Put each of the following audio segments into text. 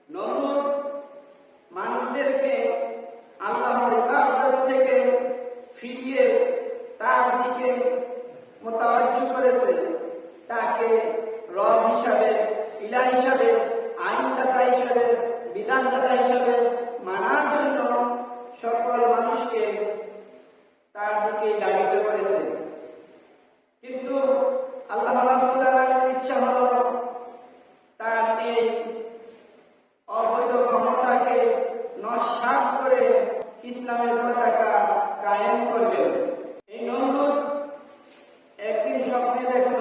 নমরুদ মানুষদেরকে আল্লাহর ইবাদত থেকে ফিরিয়ে তার দিকে মোতাওয়াজ্জু করেছে, তাকে রব হিসাবে, ইলাহ হিসাবে, আইনদাতা হিসাবে, বিধানদাতা হিসাবে মানার জন্য সকল মানুষকে তার দিকে দাবিত করেছে। কিন্তু আল্লাহ রাব্বুল আলামিনের ইচ্ছা হলো তার এই অবৈধ ক্ষমতাকে নস্যাৎ করে ইসলামের পতাকা কায়েম করবেন। এই নমরুদ একদিন স্বপ্নে দেখল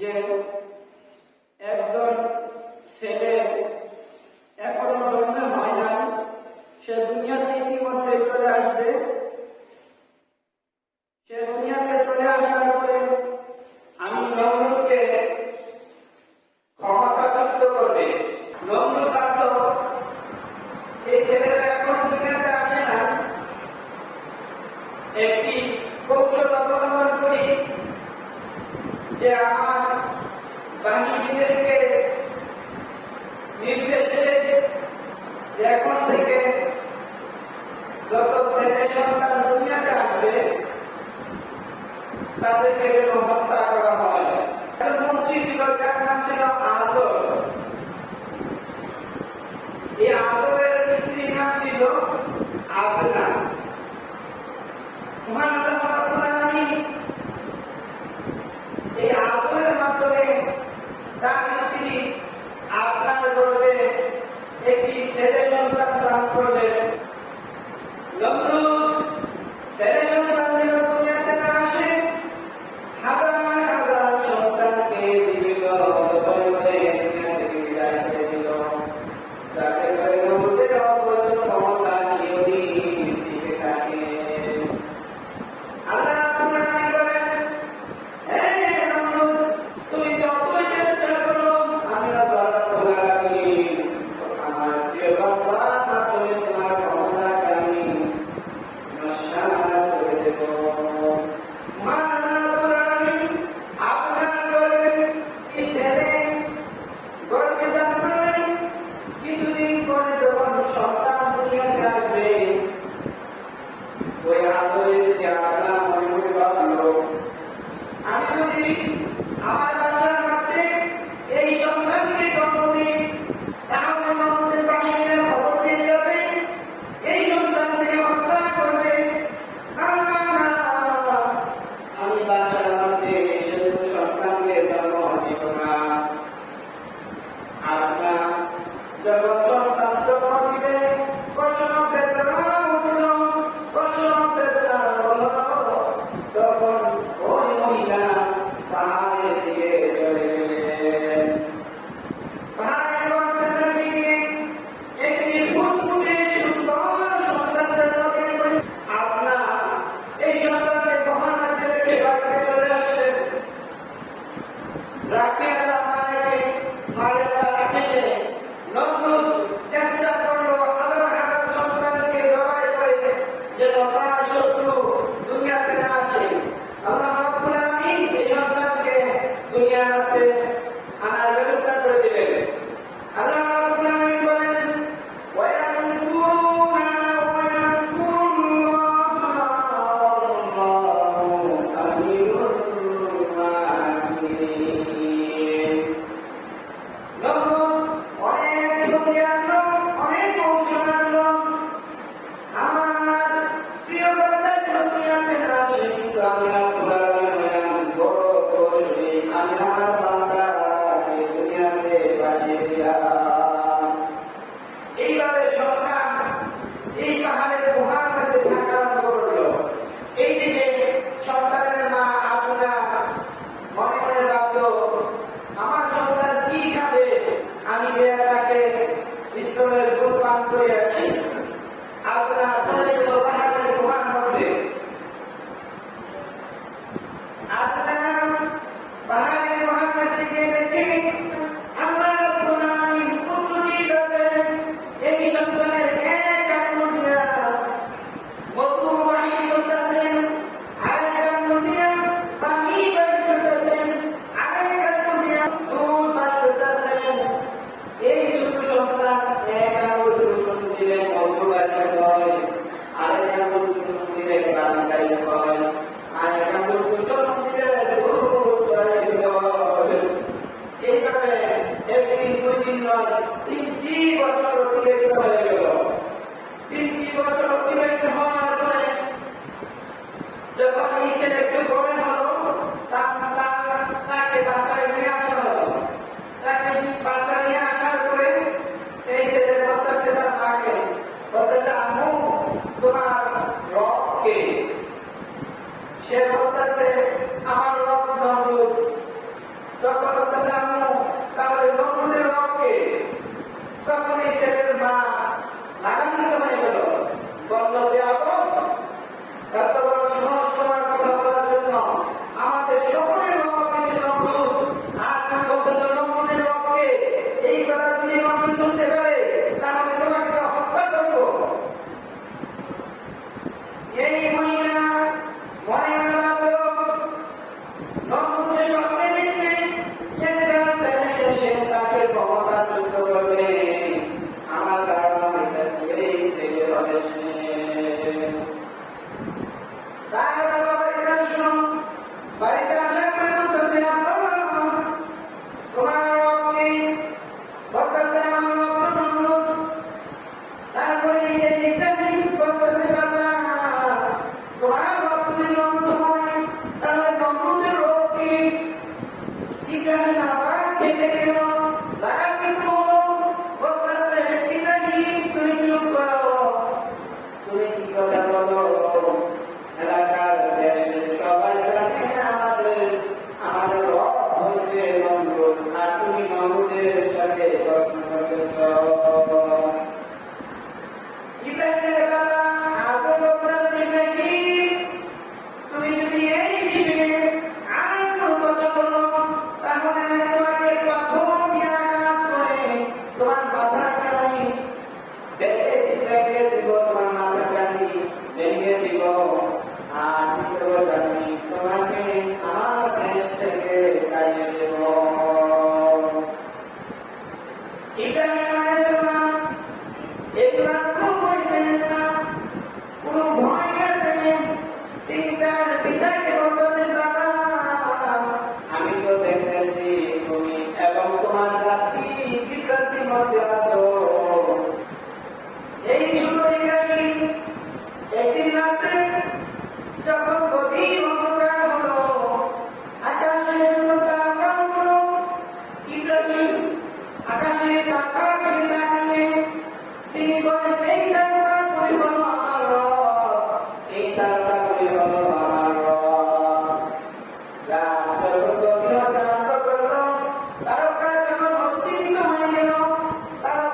যে একজন ছেলে এখনো জন্ম হয় নাই, সে দুনিয়াতে ইতিমধ্যে চলে আসবে। সে দুনিয়াতে চলে আসার পরে আমি নমরুদকে ক্ষমতাচ্যুত করবে। নমরুদ ভাবল এই ছেলেটা এখন দুনিয়াতে আসে না, একটি কৌশল অবলম্বন করি যে আমার বাহিনীদেরকে নির্দেশে এখন থেকে যত ছেলে সন্তান দুনিয়াতে আসবে তাদেরকে হত্যা করা হয়। মন্ত্রী ছিল, যার নাম ছিল আজর। এই আজরের স্ত্রীর নাম ছিল আদনা। মহান আল্লাহ রাব্বুল আলামিন এই আজরের মাধ্যমে তার স্ত্রী আদনার গর্ভে একটি ছেলে সন্তান দান করলেন। নমরুদ ছেলে সন্তান নিয়ে দুনিয়াতে না আসে, হাজার হাজার সন্তানকে জীবিত করে দুনিয়া থেকে বিদায় করে দিল, যাতে করে নমরুদের অবৈধ ক্ষমতা চিরদিন টিকে থাকে। আল্লাহ রাব্বুল আলামিন বলেন, হে নমরুদ, তুমি যতই চেষ্টা করো আমি আল্লাহ রাব্বুল আলামিন আমার প্রিয় বান্দার মাধ্যমে তোমার ক্ষমতাকে আমি নস্যাৎ করে দেব। মহান আল্লাহ রাব্বুল আলামিন আপনার গর্ভে এই ছেলে গর্ভে দান করলেন। কিছুদিন পরে যখন সন্তান দুনিয়াতে আসবে, ওই আদরের স্ত্রী আদনা মনে মনে ভাবলো, আমি যদি আমার বাসার মধ্যে এই সন্তানকে জন্ম দিই তাহলে আমাদের বাহিনীর খবর পেয়ে যাবে, এই সন্তানকে হত্যা করবে। না, আমি বাসার মধ্যে সেরকম সন্তানকে জন্ম দিব না। আদনা যখন সন্তান জন্ম দিবে, প্রসব বেদনা উঠল, প্রসব বেদনা হলো, তখন ওই মহিলা পাহাড়ের দিকে চলে গেলেন। পাহাড়ের মধ্যে দিকে একটি ফুটফুটে সুন্দর সন্তান জন্ম দিলেন। আদনা এই সন্তানকে বহন হাতে রেখে বাড়িতে চলে আসলেন। রাখে আল্লাহ মারেরা রাখে নমরুদ চেষ্টা করলো হাজার হাজার সন্তানকে জবাই করে যেন তার শত্রু দুনিয়াতে না আসে। আল্লাহ রাব্বুল আলামিন এই সন্তানকে দুনিয়াতে আনার ব্যবস্থা করে দিলেন। আল্লাহ রাব্বুল আলামিন বলেন, ওয়ায়ামকুরুনা ওয়ায়ামকুরুল্লাহু আমিরুল মাকিরিন। নমরুদ অনেক শক্তি আনলো, অনেক কৌশল আনলো। আমার প্রিয় বান্দা দুনিয়াতে না আসে, কিন্তু আমি রাব্বুল আলামিন বড় কৌশলী, আমি আমার বান্দাকে দুনিয়াতে পাঠিয়ে দিলাম। এইভাবে সন্তান এই পাহাড়ের গুহার মধ্যে থাকা করলো। এইদিকে সন্তানের মা আদনা মনে মনে ভাবলো, আমার সন্তান কি খাবে, আমি যে তাকে স্তনের দুধ পান করে আসি। আদনা চলে গেল পাহাড়ের গুহার মধ্যে। আদনা পাহাড়ের গুহার মধ্যে গিয়ে দেখে আল্লাহ রাব্বুল আলামিন কুদরতিভাবে এই সন্তানের এক আঙ্গুল দিয়া মধু বাহির করতেছেন, আরেক আঙ্গুল দিয়া পানি বাহির করতেছেন, আরেক আঙ্গুল দিয়া দুধ বাহির করতেছেন। এই ছোট সন্তান 3টি বছর অতিবাহিত হয়ে গেল। 3টি বছর অতিবাহিত হওয়ার পরে যখন এই ছেলে একটু বড় হলো, তাকে বাসায় নিয়ে আসা হলো। তাকে বাসায় নিয়ে আসার পরে এই ছেলে বলতেছে তার মাকে, বলতেছে আম্মু তোমার রব কে? সে বলতেছে আমার রব নমরুদ। তখন বলতেছে আম্মু তাহলে নমরুদের রব কে? তখন এই ছেলের মা লাগান্বিত হয়ে গেল, বলল যে এত বড় সাহস তোমার কথা বলার জন্য, আমাদের সকলের রব হচ্ছে নমরুদ, আর তুমি বলতেছো নমরুদের রব কে? এই কথা যদি মানুষ শুনতে পারে তাহলে তোমাকে হত্যা করবো। এই মহিলা মনে মনে ভাবল নমরুদ যে স্বপ্নে দেখছে সে তাকে ক্ষমতাচ্যুত করবে, আমার ধারণা হইতেছে এই ছেলে হবে সে। তার বাবা বাড়িতে আসলো, বাড়িতে আসার পরে বলতেছে তোমার রব কে? বলতেছে আমার রব নমরুদ। তারপরে এই ইব্রাহিম বলতেছে বাবা তোমার রব যদি নমরুদ হয় তাহলে নমরুদের রব কে? ইব্রাহিম আবার খেপে গেল, লাগান্বিত হলো, বলতেছে ইব্রাহিম তুমি চুপ করো, তুমি কি কথা বলো? এলাকার দেশের সবাই জানে আমাদের রব হচ্ছে নমরুদ, আর তুমি নমরুদের সাথে প্রশ্ন করতেছ। ইব্রাহিমের বাবা আজও বলতেছে ইব্রাহিম তুমি যদি এই বিষয়ে আর কোনো কথা বলো তাহলে আমি তোমাকে পাথর দিয়ে আঘাত করে তোমার মাথাকে আমি ভেঙে দিব, তোমার মাথাকে আমি ভেঙে দিব, আর দ্বিতীয় আমি তোমাকে আমার দেশ থেকে তাড়িয়ে দেব। ইব্রাহিম আলাইহিস সালাম এগুলা কোনো ভয় পেলেন না, কোনো ভয় নেই। তিনি তার পিতাকে বলতেছেন বাবা আমি তো দেখতেছি তুমি এবং তোমার জাতি বিভ্রান্তির মধ্যে আছো। এই ছোট ইব্রাহিম একদিন রাতে যখন গভীর অন্ধকার হলো, আকাশের জন্য তারা উঠলো, ইব্রাহিম আকাশে তাকার দিকে তাকিয়ে তিনি বলেন এই তারকা কই হলো আমার রব, এই তারকা কই হলো আমার রব। রাত যখন গভীরতা আরম্ভ করলো, তারকা যখন অস্থিরিত হয়ে গেল, তারকা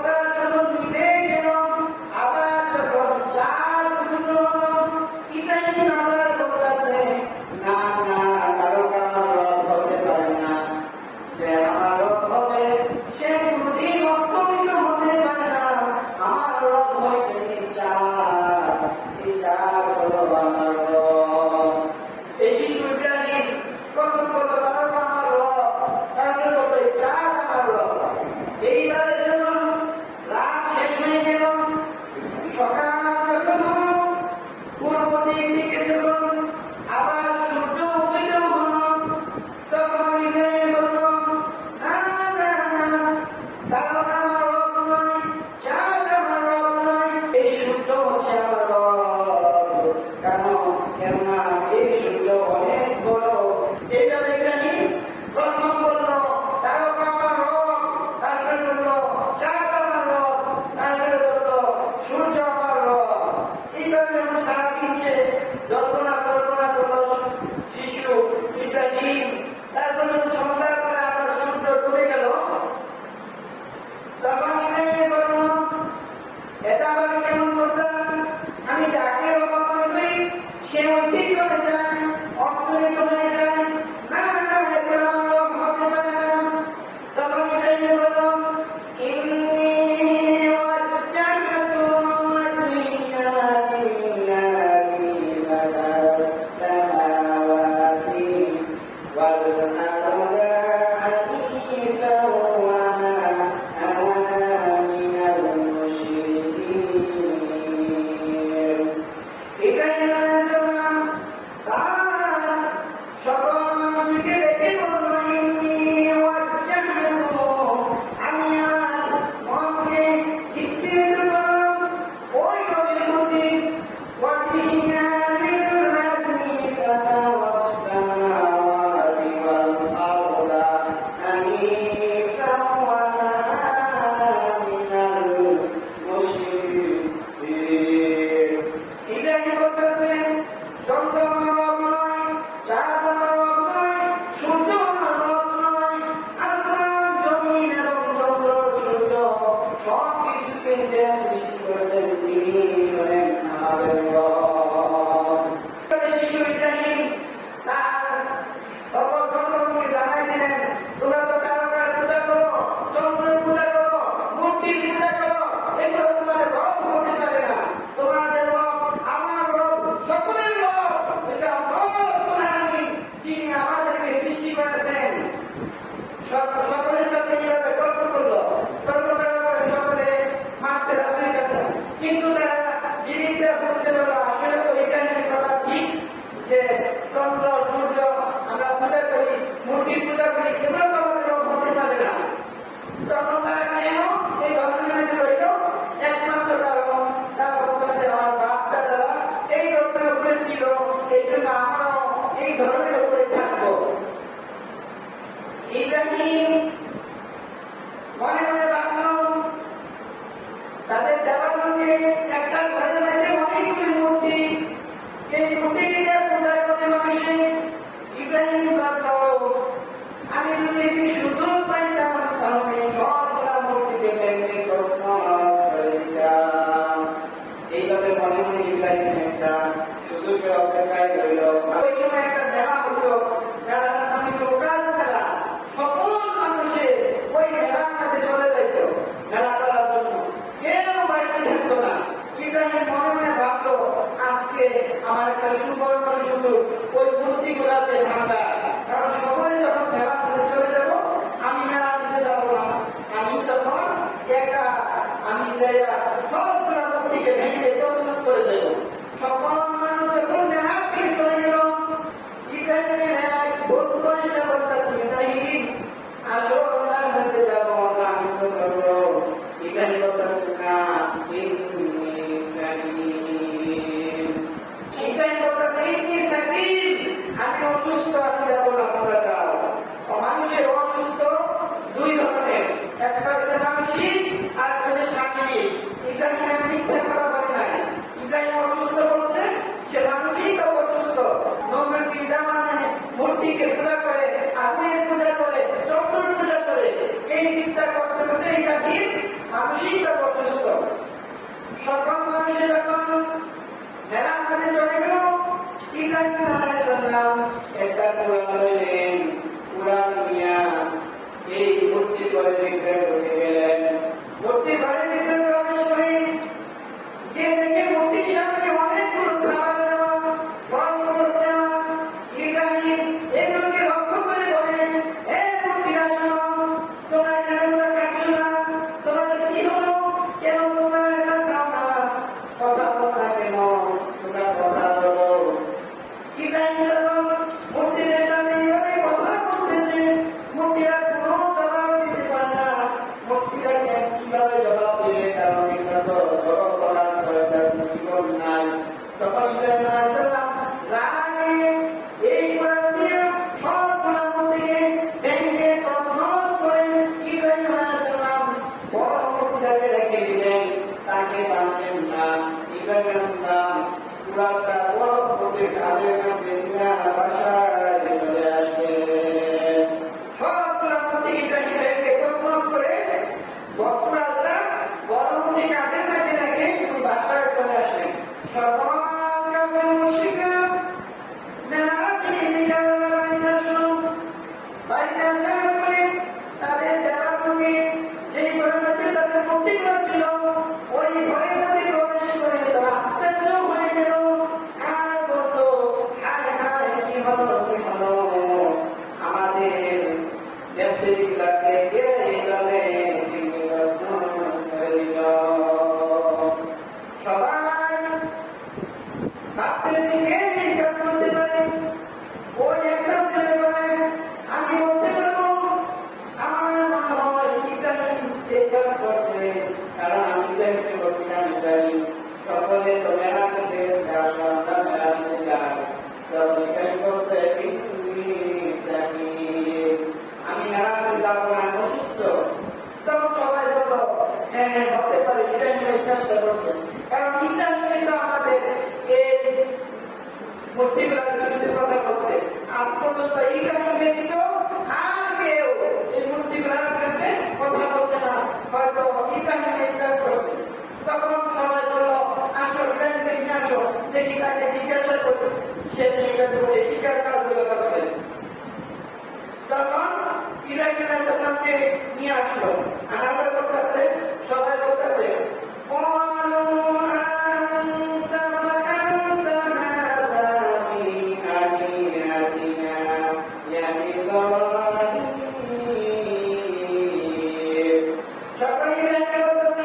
সব কিছুকে যে সৃষ্টি করেছেন তিনি হলেন আমাদের রব। শিশু ইব্রাহিম তার সকল জনগণকে জানাই দিলেন, তোমরা তো তারকার পূজা করো, চন্দ্রের পূজা করো, মূর্তির পূজা করো, এগুলো তোমাদের রব হতে পারে না। তোমাদের রব আমার রব, সকলের রব, যিনি আমাদেরকে সৃষ্টি করেছেন। সকলের সাথে এইভাবে তর্ক করলো, তর্ক করার পরে সকলে মারতে রাজি গেছে, কিন্তু তারা বিবিধরা বুঝতে পারলো আসলে তো ইব্রাহিমের কথা ঠিক, যে চন্দ্র সূর্য আমরা পূজা করি, মূর্তির পূজা করি, এগুলো তো আমাদের রব হতে পারে না। তখন তারা কেন এই ধর্মের রইল? একমাত্র কারণ তার বলতেছে আমার বাপ দাদারা এই ধর্মের উপরে ছিল, এই জন্য আমরাও এই ধর্মের উপরে থাকবো। ইব্রাহিম মনে মনে ভাবলো তাদের দেওয়ালকে একটা ঘরের মধ্যে অনেকগুলি মূর্তি, এই মূর্তিটিকে পূজা করে মানুষে। ইব্রাহিম ভাবলো আমি যদি একটি সুযোগ পাইতাম তাহলে সবগুলা মূর্তিকে ভেঙে তছনছ করে দিতাম। এইভাবে মনে মনে ইব্রাহিম একটা সুযোগের অপেক্ষায় রইল। ওই সময় একটা মেলা হলো, মেলার নাম ছিল ওকাল মেলা। সকল মানুষে ওই মেলার মধ্যে চলে যাইত মেলা করার জন্য, কেউ বাড়িতে থাকতো না। ইব্রাহিম মনে মনে ভাবতো আজকে আমার একটা সুবর্ণ সুযোগ ওই মূর্তি গুলাতে ভাঙা, কারণ সকলে যখন মেলা মধ্যে চলে যাব আমি মেলা মধ্যে যাবো না, আমি তখন একা আমি যাইয়া সবগুলা মূর্তিকে ভেঙে তছনছ করে দেব। সকল মানুষ যখন মেলার দিকে চলে গেল, ইব্রাহিমের এক বন্ধু এসে বলতেছে ইব্রাহিম আসো মেলার মধ্যে যাবো, আমি তো করবো। ইব্রাহিম বলতেছে না, আমি অসুস্থ, আমি যাবো না, তোমরা যাও। মানুষের অসুস্থ দুই ধরনের, একটা হচ্ছে মানসিক আর একটা হচ্ছে শারীরিক। ইব্রাহিম মিথ্যা কথা বলে নাই, ইব্রাহিম অসুস্থ বলছে, সে মানসিক অসুস্থ। নবীর জামানে মূর্তিকে পূজা করে, আগুনের পূজা করে, চন্দ্রের পূজা করে, এই চিন্তা করতে করতে ইব্রাহিম মানসিক অসুস্থ। সকল মানুষের যখন মেলার মধ্যে চলে গেল, ইব্রাহিম আলাইহিস সালাম একটা কুরআন লইলেন, কুরআন নিয়া এই মূর্তি ঘরের ভিতরে ঢুকে গেলেন। মূর্তি ঘরের ভিতরে প্রবেশ করে গিয়ে দেখে মূর্তির সামনে অনেকগুলো খাবার দেওয়া, ফল ফ্রুট দেওয়া। ইব্রাহিম এগুলোকে লক্ষ্য করে বলেন, হে মূর্তিরা শোনো, তোমরা কেন খাচ্ছ না? তোমাদের কি হলো? কেন তোমরা এটা খাও না? কথা বল না কেন? তোমরা কথা বলো। ইব্রাহিম মূর্তিদের সামনে এইভাবে কথা বলতেছে, মূর্তিরা কোনো জবাব দিতে পারে না। মূর্তিরা কিভাবে জবাব দেবে? কারণ এটা তো সরল করার জীবন নাই। তখন ইব্রাহিম আলাইহিস সালাম রাগে এই কোরআন দিয়ে সবগুলা মূর্তিকে ভেঙে তছনছ করে ইব্রাহিম আলাইহিস সালাম বড় মূর্তিটাকে রেখে দিলেন, তাকে বাঁধলেন না। ইব্রাহিম আলাইহিস সালাম কুরআনটা বড় মূর্তির কাঁধে কাঁধে নিয়ে বাসায় চলে আসলেন। সবগুলা মূর্তি ইব্রাহিম ভেঙে তছনছ করে কুরআনটা বড় মূর্তির কাঁধে কাঁধে রেখে বাসায় চলে আসলেন। সকল কাফের মুশরিকরা মেলা থেকে বিকালে বাড়িতে আসলো। বাড়িতে আসার পরে তাদের দেওয়ালকে যেই ঘরের মধ্যে তাদের মূর্তিগুলো ছিল, ওই ঘরের মধ্যে প্রবেশ করে তারা আশ্চর্য হয়ে গেল আর বলতো, হায় হায়, কি হলো কি হলো? আমাদের দেবদেবীগুলাকে কে এইভাবে ভেঙে তছনছ করে দিল? সবাই ভাবতেছি কে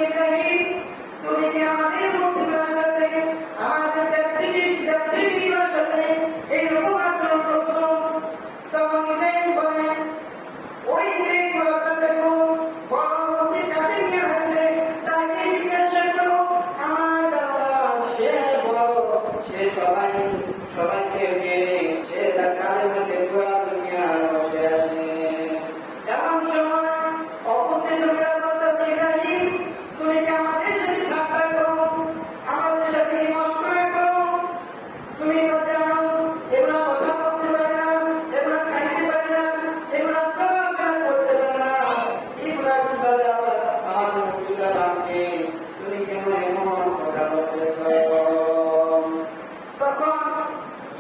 ইব্রাহিম, তুমি কি আমাদের মূর্তিগুলোর সাথে, আমাদের দেবদেবীগুলোর সাথে এইরকম আচরণ করছো? তখন ইব্রাহিম বলে, ওই যে ঘোড়াটা দেখো, বড় মূর্তির কাছে গিয়ে আছে, তাকে জিজ্ঞাসা করো, আমার বাবা সে বড়, সে সবাইকে মেরে সে তার কানের মধ্যে ঘোড়া দুনিয়া বসে আসে। এমন সময় অবস্থিত লোকেরা বলতেছে, ইব্রাহিম, তুমি কি আমাদের সাথে ঠাট্টা করো, আমাদের সাথে মস্করা করো? তুমি তো জানো এগুলো কথা বলতে পারে না, এগুলো খাইতে পারে না, এগুলো চলাফেরা করতে পারে না, এগুলা কিভাবে আবার আমাদের মূর্তিগুলো রাখবে? তুমি কেন এমন কথা বলতেছ? তখন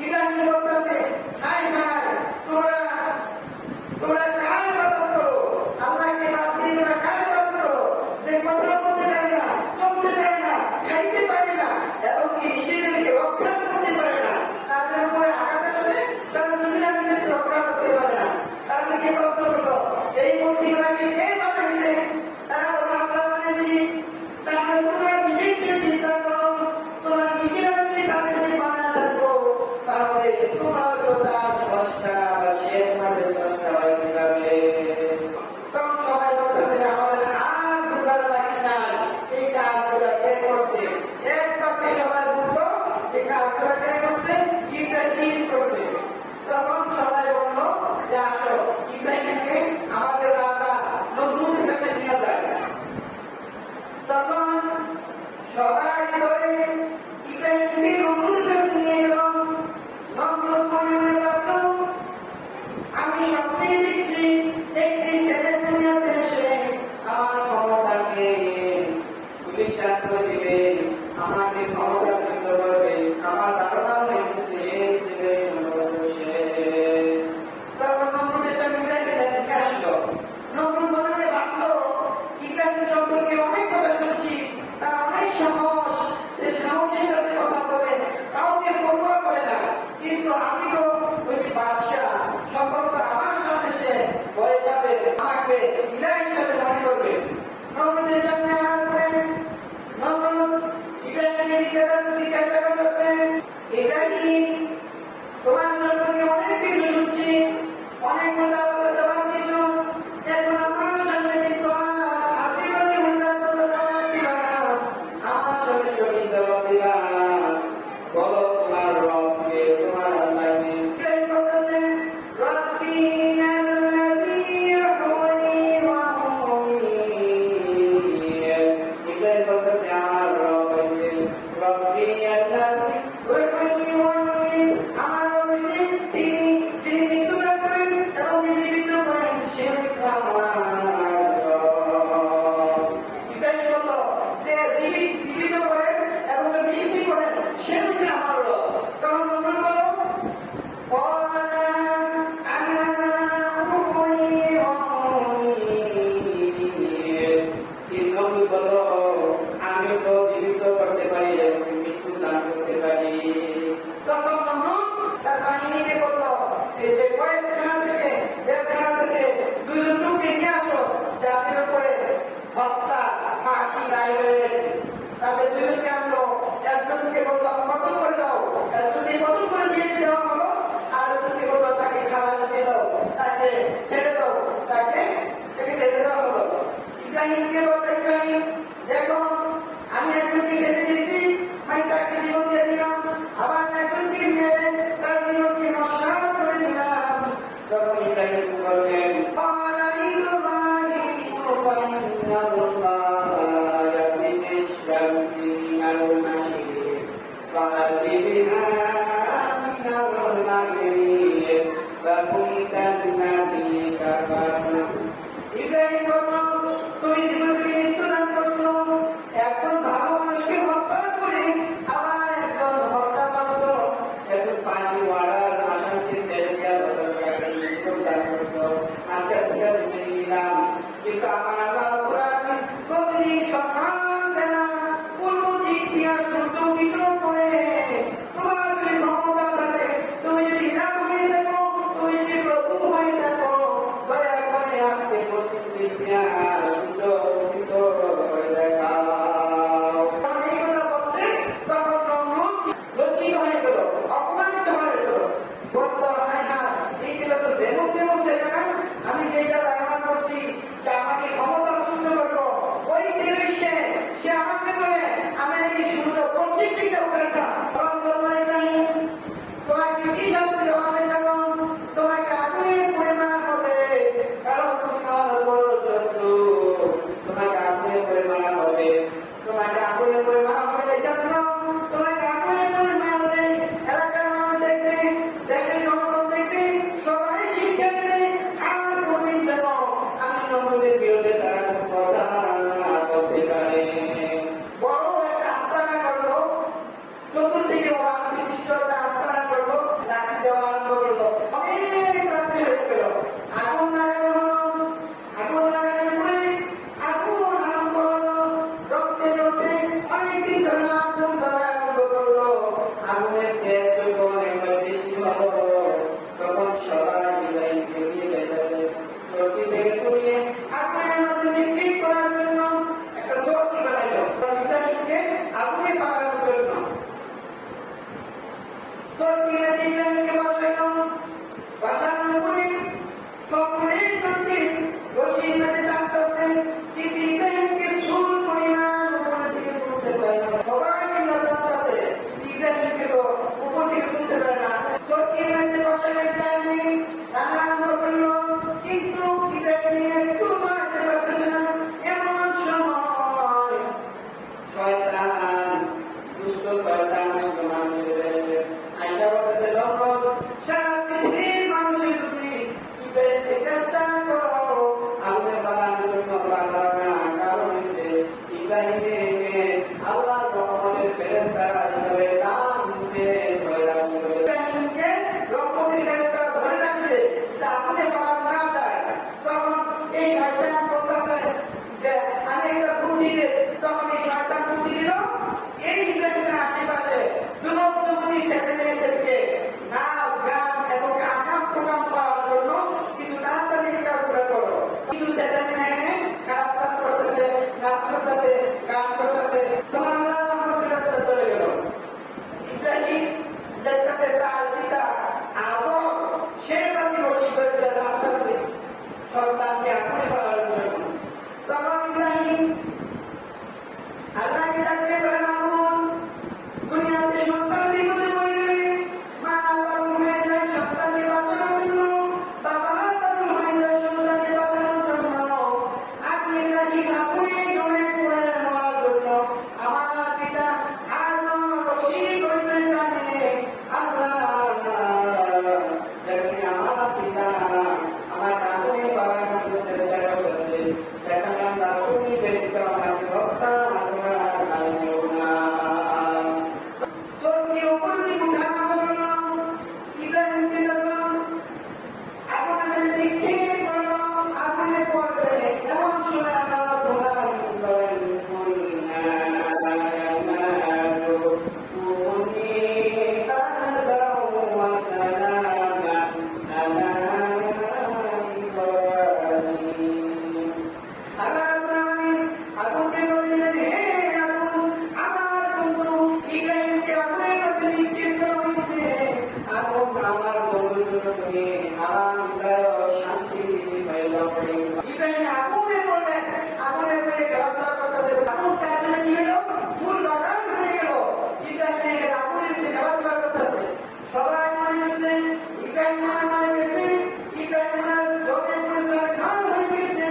ইব্রাহিম বলতেছে, হায় হায়, তোমরা কার ইবাদত করো? আল্লাহকে বাদ দিয়ে তোমরা কার ইবাদত করো? যে কথা বলতে পারে না, চলতে পারে না, খাইতে পারে না, এবং কি নিজেদেরকে রক্ষা করতে পারে না, তাদের উপরে আঘাত আসলে তারা নিজেরা নিজেদের রক্ষা করতে পারে না। তাদেরকে প্রশ্ন করলো, এই মূর্তিগুলাকে কে বানাইছে? তারা বলে, আমরা বানাইছি। তাহলে তোমরা নিজেকে চিন্তা করো, তোমরা নিজেরা যদি তাদেরকে বানায় থাকো, তাহলে তোমরা তো তার স্রষ্টা, সে তোমাদের স্রষ্টা হয়ে যাবে। তখন সবাই বলতেছে, আমাদের আর বুঝার বাকি নাই, এই কাজগুলো কে করছে? এক বাক্যে সবাই বলতো, এই কাজগুলো কে করছে? ইব্রাহিম করছে। তখন সবাই বললো যে আসো, ইব্রাহিমকে আমাদের রাজা নমরুদের কাছে নিয়ে যায়। তখন সবাই ধরে ইব্রাহিমকে নমরুদের কাছে নিয়ে গেল। নমরুদ মনে মনে ভাবলো, আমি স্বপ্নে দেখছি একটি ছেলে দুনিয়াতে এসে আমার ক্ষমতাকে পুলিশরা করে দিবে, আমাকে ক্ষমতা যুক্ত করবে। আমার ধারণা হয়েছে এই ছেলে সম্ভবত সে। তখন নমরুদের সামনে ইব্রাহিম আসলো। নমরুদ মনে মনে ভাবলো, ইব্রাহিম সম্পর্কে অনেক কথা শুনছি, তার অনেক সাহস, সে সাহসের সাথে কথা বলে, কাউকে পরোয়া করে না। কিন্তু আমি তো ওই বাদশাহ, সম্পর্ক আমার সামনে সে ভয় পাবে, আমাকে ইলাহ হিসাবে মনে করবে। নমরুদের সামনে আনার পরে নমরুদ ইব্রাহিমকে জিজ্ঞাসা করতেছে, ইব্রাহিম, তোমার সম্পর্কে অনেক কিছু শুনছি, অনেক কথা বলতে পারছো, এখন আমার সামনে কিন্তু আশীর্বাদী উল্টা করতে পারবে না, আমার সামনে সঠিক জবাব দিবা। বলো তোমার রবকে, তোমার আল্লাহকে। ইব্রাহিম বলতেছে, রব্বি আল্লাযী ইউহয়ী ওয়া ইউমীত। ইব্রাহিম বলতেছে, আমার রব হইছে রব্বি আল্লাযী ইউহয়ী ওয়া ইউমীত। আমার রব হইছে তিনি মৃত্যুদান করেন এবং তিনি জীবিত করেন, সে হইছে আমার রব। ইব্রাহিম বলল, সে জীবিত করেন এবং মৃত্যু করেন, সে হচ্ছে আমার রব। তখন নমরুদ বলল, আমি তো জীবিত করতে পারি এবং মৃত্যু দান করতে পারি। তখন নমরুদ তার বাহিনীকে বলল, এই যে জেলখানা থেকে দুজন লোককে নিয়ে আসো, যাদের উপরে হত্যা ফাঁসি রায় হয়েছে। তাদের দুজনকে আনলো, একজনকে বললো কতল করে দাও, একজনকে কতল করে দিয়ে দেওয়া হলো, আর একজনকে বললো তাকে খালাতে দিয়ে দাও, তাকে ছেড়ে দাও, তাকে ছেড়ে দেওয়া হলো। ইব্রাহিমকে বললো, ইব্রাহিম দেখো, আমি একজনকে ছেড়ে দিয়েছি, আমি তাকে জীবন দিয়ে দিলাম, আবার একজনকে মেরে তার জীবনকে নস্বাত করে দিলাম। তখন ইব্রাহিম বললেন, ইব্রাহিম বলল, তুমি জীবনকে শয়তান, দুষ্ট শয়তান মানুষের দেশে আইসা বলতেছে, নমরুদ সারা পৃথিবীর মানুষের যদি ইব্রাহিমকে চেষ্টা করো আগুনে ফালানোর জন্য পারবা না, কারণ হচ্ছে ইব্রাহিমকে আল্লাহর রহমতের ফেরেশতা এইভাবে টানতে ধরে রাখছে। ইব্রাহিমকে রহমতের ফেরেশতা ধরে রাখছে যে আগুনে ফালানো না যায়। তখন এই শয়তান বলতেছে যে আমি একটা বুদ্ধি দিই। তখন এই শয়তান বুদ্ধি দিল এই ইব্রাহিমের আশেপাশে যুবক যুবতী ছেলে মেয়েদেরকে নাচ গান এবং আকাম প্রকাম করার জন্য কিছু তাড়াতাড়ি কাজগুলো করো। কিছু ছেলে মেয়ে খারাপ কাজ করতেছে, নাচ করতেছে, গান করতেছে, তোমার আল্লাহর রহমতের রাস্তা চলে গেল। ইব্রাহিম দেখতেছে তার পিতা আজর সেভাবে বসে করে নাচতেছে সন্তানকে আগুনে ফেলার জন্য। তখন ইব্রাহিম আল্লাহকে ডাকতে বলে, মামুন দুনিয়াতে সন্তান বিপদে পড়ে গেলে মা পাগল হয়ে যায় সন্তানকে বাঁচানোর জন্য, বাবা পাগল হয়ে যায় সন্তানকে বাঁচানোর জন্য, আমি ইব্রাহিম আগুনে জ্বলে পড়ে মরার জন্য আমার পিতা আজর রশি করে টানে। আল্লাহ দেখুন আমার পিতা আমার আগুনে ফেলানোর জন্য চেষ্টা করতেছে, সেখানে আমরা তুমি ব্যতীত আমাকে রক্ষা আমার বন্ধুর তুমি আরামদায়ক শান্তি পাইলা। ইব্রাহিম আগুনে পড়লেন, আগুনে পড়ে খেলাধুলা করতেছে, আগুন তার জন্য কি হলো ফুল বাগান হয়ে গেল। ইব্রাহিম আগুনের যে খেলাধুলা করতেছে সবাই মনে হচ্ছে ইব্রাহিম মনে গেছে, ইব্রাহিম রোগে পড়েছে খান হয়ে গেছে,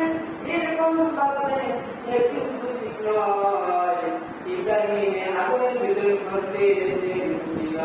এরকম ভাবছে। কিন্তু ঠিক নয়, ইব্রাহিম আগুনের ভিতরে সত্যি ছিল।